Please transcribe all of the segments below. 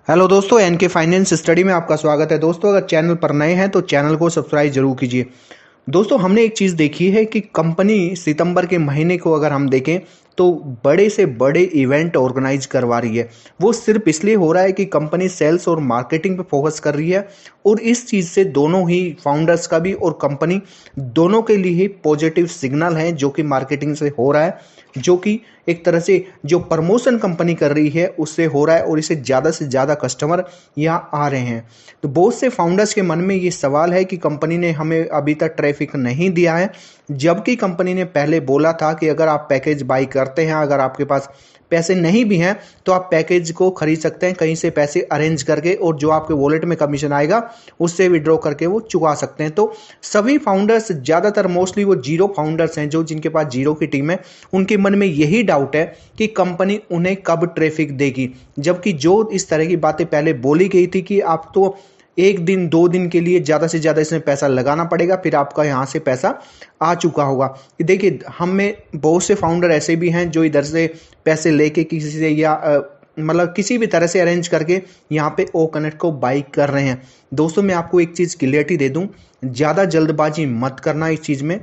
Hello दोस्तों, N K finance study में आपका स्वागत है। दोस्तों, अगर चैनल पर नए हैं तो चैनल को सब्सक्राइब जरूर कीजिए। दोस्तों, हमने एक चीज़ देखी है कि कंपनी सितंबर के महीने को अगर हम देखें तो बड़े से बड़े इवेंट ऑर्गेनाइज करवा रही है। वो सिर्फ इसलिए हो रहा है कि कंपनी सेल्स और मार्केटिंग पे फोकस कर रही है, और इस चीज़ से दोनों ही फाउंडर्स का भी और कंपनी दोनों के लिए ही पॉजिटिव सिग्नल है जो कि मार्केटिंग से हो रहा है, जो कि एक तरह से जो प्रमोशन कंपनी कर रही है उससे हो रहा है, और इसे ज़्यादा से ज़्यादा कस्टमर यहाँ आ रहे हैं। तो बहुत से फाउंडर्स के मन में ये सवाल है कि कंपनी ने हमें अभी तक ट्रैफिक नहीं दिया है, जबकि कंपनी ने पहले बोला था कि अगर आप पैकेज बाई करते हैं, अगर आपके पास पैसे नहीं भी हैं तो आप पैकेज को खरीद सकते हैं कहीं से पैसे अरेंज करके, और जो आपके वॉलेट में कमीशन आएगा उससे विड्रॉ करके वो चुका सकते हैं। तो सभी फाउंडर्स, ज़्यादातर मोस्टली वो जीरो फाउंडर्स हैं जो जिनके पास जीरो की टीम है, उनके मन में यही डाउट है कि कंपनी उन्हें कब ट्रैफिक देगी। जबकि जो इस तरह की बातें पहले बोली गई थी कि आप तो एक दिन दो दिन के लिए ज़्यादा से ज़्यादा इसमें पैसा लगाना पड़ेगा, फिर आपका यहाँ से पैसा आ चुका होगा। देखिए, हम में बहुत से फाउंडर ऐसे भी हैं जो इधर से पैसे लेके किसी से या मतलब किसी भी तरह से अरेंज करके यहाँ पे ओ कनेक्ट को बाई कर रहे हैं। दोस्तों, मैं आपको एक चीज़ क्लियरिटी दे दूँ, ज़्यादा जल्दबाजी मत करना इस चीज़ में।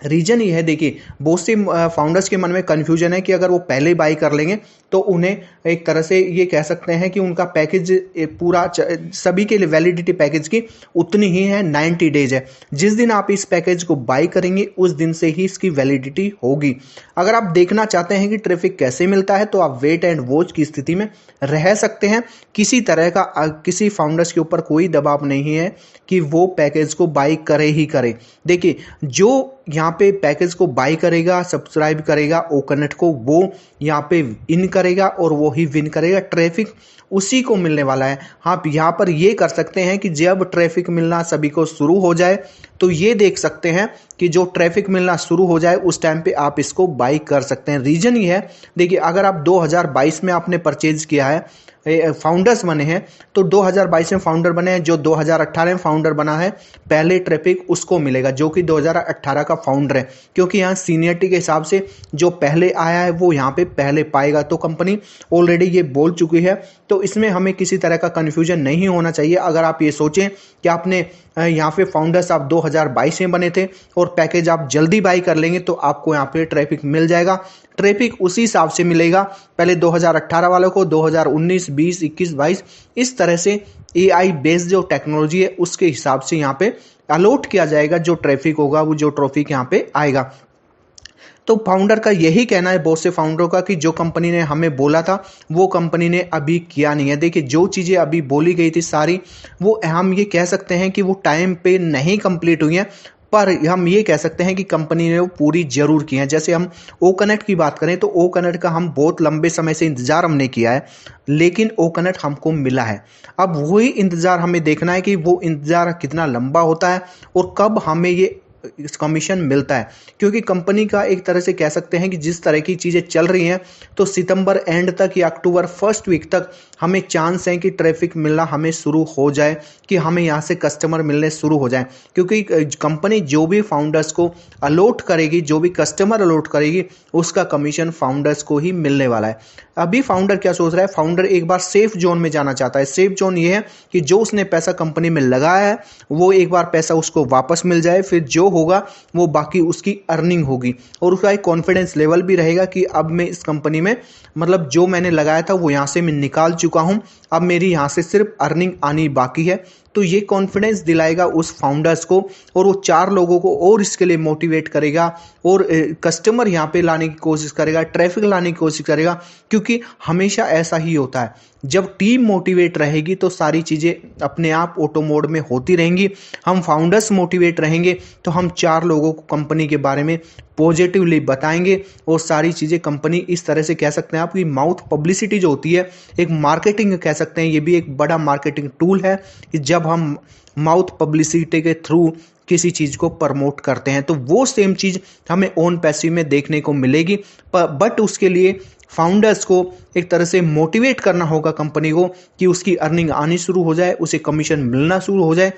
रीजन ये है, देखिए, बहुत से फाउंडर्स के मन में कन्फ्यूजन है कि अगर वो पहले बाई कर लेंगे तो उन्हें एक तरह से ये कह सकते हैं कि उनका पैकेज पूरा सभी के लिए वैलिडिटी पैकेज की उतनी ही है, 90 डेज है। जिस दिन आप इस पैकेज को बाई करेंगे उस दिन से ही इसकी वैलिडिटी होगी। अगर आप देखना चाहते हैं कि ट्रैफिक कैसे मिलता है तो आप वेट एंड वॉच की स्थिति में रह सकते हैं। किसी तरह का किसी फाउंडर्स के ऊपर कोई दबाव नहीं है कि वो पैकेज को बाई करे ही करे। देखिए, जो यहाँ पे पैकेज को बाई करेगा, सब्सक्राइब करेगा ओ कनेक्ट को, वो यहाँ पे इन करेगा और वो ही विन करेगा। ट्रैफिक उसी को मिलने वाला है। आप यहाँ पर ये कर सकते हैं कि जब ट्रैफिक मिलना सभी को शुरू हो जाए तो ये देख सकते हैं कि जो ट्रैफिक मिलना शुरू हो जाए उस टाइम पे आप इसको बाई कर सकते हैं। रीजन ये है, देखिए, अगर आप 2022 में आपने परचेज किया है, फाउंडर्स बने हैं, तो 2022 में फाउंडर बने हैं, जो 2018 में फाउंडर बना है पहले ट्रैफिक उसको मिलेगा जो कि 2018 का फाउंडर है, क्योंकि यहाँ सीनियरिटी के हिसाब से जो पहले आया है वो यहाँ पे पहले पाएगा। तो कंपनी ऑलरेडी ये बोल चुकी है, तो इसमें हमें किसी तरह का कन्फ्यूजन नहीं होना चाहिए। अगर आप ये सोचें कि आपने यहाँ पे फाउंडर्स आप 2022 में बने थे और पैकेज आप जल्दी बाई कर लेंगे तो आपको यहाँ पे ट्रैफिक मिल जाएगा। ट्रैफिक उसी हिसाब से मिलेगा, पहले 2018 वालों को 2019, 20, 21, 22 इस तरह से एआई बेस्ड जो टेक्नोलॉजी है उसके हिसाब से यहाँ पे अलॉट किया जाएगा। जो ट्रैफिक होगा वो जो ट्रैफिक यहाँ पे आएगा। तो फाउंडर का यही कहना है, बहुत से फाउंडरों का, कि जो कंपनी ने हमें बोला था वो कंपनी ने अभी किया नहीं है। देखिए, जो चीज़ें अभी बोली गई थी सारी, वो हम ये कह सकते हैं कि वो टाइम पे नहीं कंप्लीट हुई हैं, पर हम ये कह सकते हैं कि कंपनी ने वो पूरी जरूर की है। जैसे हम ओ कनेक्ट की बात करें तो ओ कनेक्ट का हम बहुत लंबे समय से इंतजार हमने किया है, लेकिन ओ कनेक्ट हमको मिला है। अब वही इंतजार हमें देखना है कि वो इंतजार कितना लंबा होता है और कब हमें ये कमीशन मिलता है। क्योंकि कंपनी का एक तरह से कह सकते हैं कि जिस तरह की चीज़ें चल रही हैं, तो सितंबर एंड तक या अक्टूबर फर्स्ट वीक तक हमें चांस है कि ट्रैफिक मिलना हमें शुरू हो जाए, कि हमें यहाँ से कस्टमर मिलने शुरू हो जाए। क्योंकि कंपनी जो भी फाउंडर्स को अलॉट करेगी, जो भी कस्टमर अलॉट करेगी, उसका कमीशन फाउंडर्स को ही मिलने वाला है। अभी फाउंडर क्या सोच रहा है, फाउंडर एक बार सेफ जोन में जाना चाहता है। सेफ जोन ये है कि जो उसने पैसा कंपनी में लगाया है वो एक बार पैसा उसको वापस मिल जाए, फिर जो होगा वो बाकी उसकी अर्निंग होगी, और उसका एक कॉन्फिडेंस लेवल भी रहेगा कि अब मैं इस कंपनी में, मतलब जो मैंने लगाया था वो यहाँ से मैं निकाल चुका हूँ, अब मेरी यहाँ से सिर्फ अर्निंग आनी बाकी है। तो ये कॉन्फिडेंस दिलाएगा उस फाउंडर्स को, और वो 4 लोगों को और इसके लिए मोटिवेट करेगा, और कस्टमर यहाँ पे लाने की कोशिश करेगा, ट्रैफिक लाने की कोशिश करेगा। क्योंकि हमेशा ऐसा ही होता है, जब टीम मोटिवेट रहेगी तो सारी चीज़ें अपने आप ऑटो मोड में होती रहेंगी। हम फाउंडर्स मोटिवेट रहेंगे तो हम 4 लोगों को कंपनी के बारे में पॉजिटिवली बताएंगे, और सारी चीज़ें कंपनी इस तरह से कह सकते हैं, आपकी माउथ पब्लिसिटी जो होती है, एक मार्केटिंग कह सकते हैं, ये भी एक बड़ा मार्केटिंग टूल है कि जब हम माउथ पब्लिसिटी के थ्रू किसी चीज़ को प्रमोट करते हैं तो वो सेम चीज़ हमें ऑन पैसिव में देखने को मिलेगी। बट उसके लिए फाउंडर्स को एक तरह से मोटिवेट करना होगा कंपनी को कि उसकी अर्निंग आनी शुरू हो जाए, उसे कमीशन मिलना शुरू हो जाए।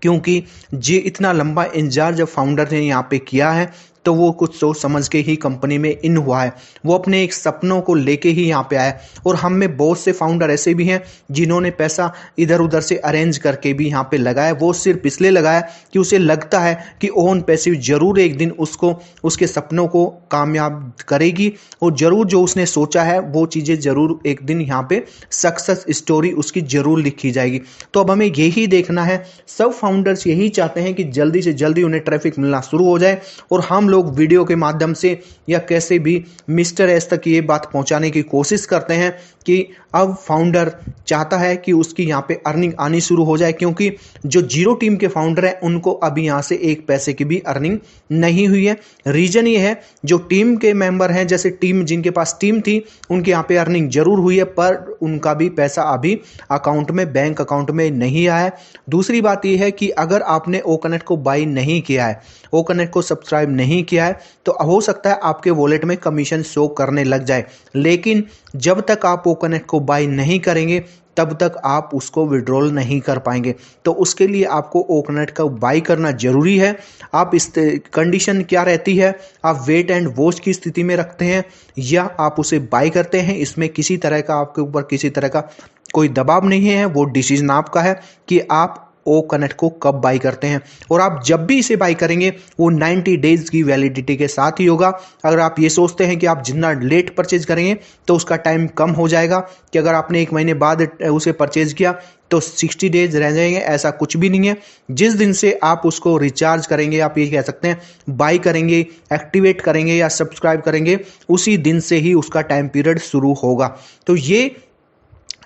क्योंकि ये इतना लंबा इंतजार जब फाउंडर ने यहाँ पे किया है तो वो कुछ सोच समझ के ही कंपनी में इन हुआ है, वो अपने एक सपनों को लेके ही यहाँ पे आया है। और हम में बहुत से फाउंडर ऐसे भी हैं जिन्होंने पैसा इधर उधर से अरेंज करके भी यहाँ पे लगाया, वो सिर्फ इसलिए लगाया कि उसे लगता है कि ओन पैसिव जरूर एक दिन उसको उसके सपनों को कामयाब करेगी और जरूर जो उसने सोचा है वो चीज़ें जरूर एक दिन यहाँ पे सक्सेस स्टोरी उसकी जरूर लिखी जाएगी। तो अब हमें यही देखना है, सब फाउंडर्स यही चाहते हैं कि जल्दी से जल्दी उन्हें ट्रैफिक मिलना शुरू हो जाए और हम लोग वीडियो के माध्यम से या कैसे भी मिस्टर एस तक ये बात पहुंचाने की कोशिश करते हैं कि अब फाउंडर चाहता है कि उसकी यहाँ पे अर्निंग आनी शुरू हो जाए, क्योंकि जो जीरो टीम के फाउंडर हैं उनको अभी यहाँ से एक पैसे की भी अर्निंग नहीं हुई है। रीजन ये है, जो टीम के मेंबर हैं, जैसे टीम जिनके पास टीम थी उनके यहाँ पे अर्निंग जरूर हुई है, पर उनका भी पैसा अभी अकाउंट में, बैंक अकाउंट में नहीं आया है। दूसरी बात यह है कि अगर आपने ओकनेक्ट को बाई नहीं किया है, ओकनेक्ट को सब्सक्राइब नहीं किया है, तो हो सकता है आपके वॉलेट में कमीशन शो करने लग जाए, लेकिन जब तक आप ओकनेक्ट को बाई नहीं करेंगे तब तक आप उसको विड्रॉल नहीं कर पाएंगे। तो उसके लिए आपको ओकनेक्ट का बाई करना जरूरी है। आप इस कंडीशन क्या रहती है, आप वेट एंड वॉच की स्थिति में रखते हैं या आप उसे बाई करते हैं, इसमें किसी तरह का आपके ऊपर किसी तरह का कोई दबाव नहीं है, वो डिसीजन आपका है कि आप ओकनेक्ट को कब बाई करते हैं। और आप जब भी इसे बाई करेंगे वो 90 डेज की वैलिडिटी के साथ ही होगा। अगर आप ये सोचते हैं कि आप जितना लेट परचेज करेंगे तो उसका टाइम कम हो जाएगा, कि अगर आपने 1 महीने बाद उसे परचेज किया तो 60 डेज रह जाएंगे, ऐसा कुछ भी नहीं है। जिस दिन से आप उसको रिचार्ज करेंगे, आप ये कह सकते हैं बाई करेंगे, एक्टिवेट करेंगे या सब्सक्राइब करेंगे, उसी दिन से ही उसका टाइम पीरियड शुरू होगा। तो ये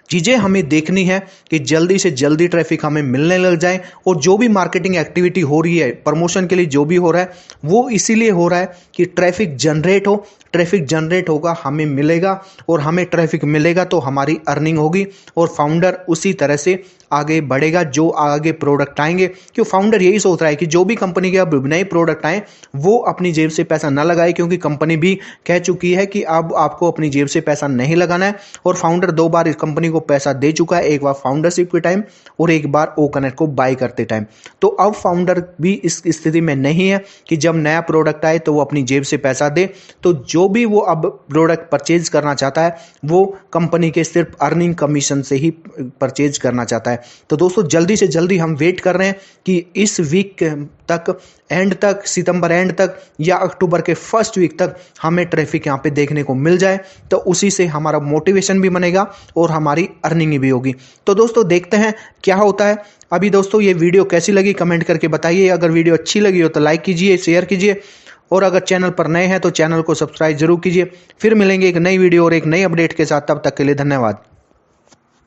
चीज़ें हमें देखनी है कि जल्दी से जल्दी ट्रैफिक हमें मिलने लग जाए। और जो भी मार्केटिंग एक्टिविटी हो रही है, प्रमोशन के लिए जो भी हो रहा है, वो इसीलिए हो रहा है कि ट्रैफिक जनरेट हो। ट्रैफिक जनरेट होगा, हमें मिलेगा, और हमें ट्रैफिक मिलेगा तो हमारी अर्निंग होगी और फाउंडर उसी तरह से आगे बढ़ेगा। जो आगे प्रोडक्ट आएंगे, क्यों फाउंडर यही सोच रहा है कि जो भी कंपनी के अब नए प्रोडक्ट आए वो अपनी जेब से पैसा ना लगाए, क्योंकि कंपनी भी कह चुकी है कि अब आपको अपनी जेब से पैसा नहीं लगाना है। और फाउंडर 2 बार इस कंपनी को पैसा दे चुका है, एक बार फाउंडरशिप के टाइम और एक बार ओकनेक्ट को बाई करते टाइम। तो अब फाउंडर भी इस स्थिति में नहीं है कि जब नया प्रोडक्ट आए तो वो अपनी जेब से पैसा दे। तो जो भी वो अब प्रोडक्ट परचेज करना चाहता है वो कंपनी के सिर्फ अर्निंग कमीशन से ही परचेज करना चाहता है। तो दोस्तों जल्दी से जल्दी हम वेट कर रहे हैं कि इस वीक तक, एंड तक, सितंबर एंड तक या अक्टूबर के फर्स्ट वीक तक हमें ट्रैफिक यहाँ पे देखने को मिल जाए, तो उसी से हमारा मोटिवेशन भी बनेगा और हमारी अर्निंग भी होगी। तो दोस्तों देखते हैं क्या होता है। अभी दोस्तों ये वीडियो कैसी लगी कमेंट करके बताइए। अगर वीडियो अच्छी लगी हो तो लाइक कीजिए, शेयर कीजिए, और अगर चैनल पर नए हैं तो चैनल को सब्सक्राइब जरूर कीजिए। फिर मिलेंगे एक नई वीडियो और एक नई अपडेट के साथ, तब तक के लिए धन्यवाद।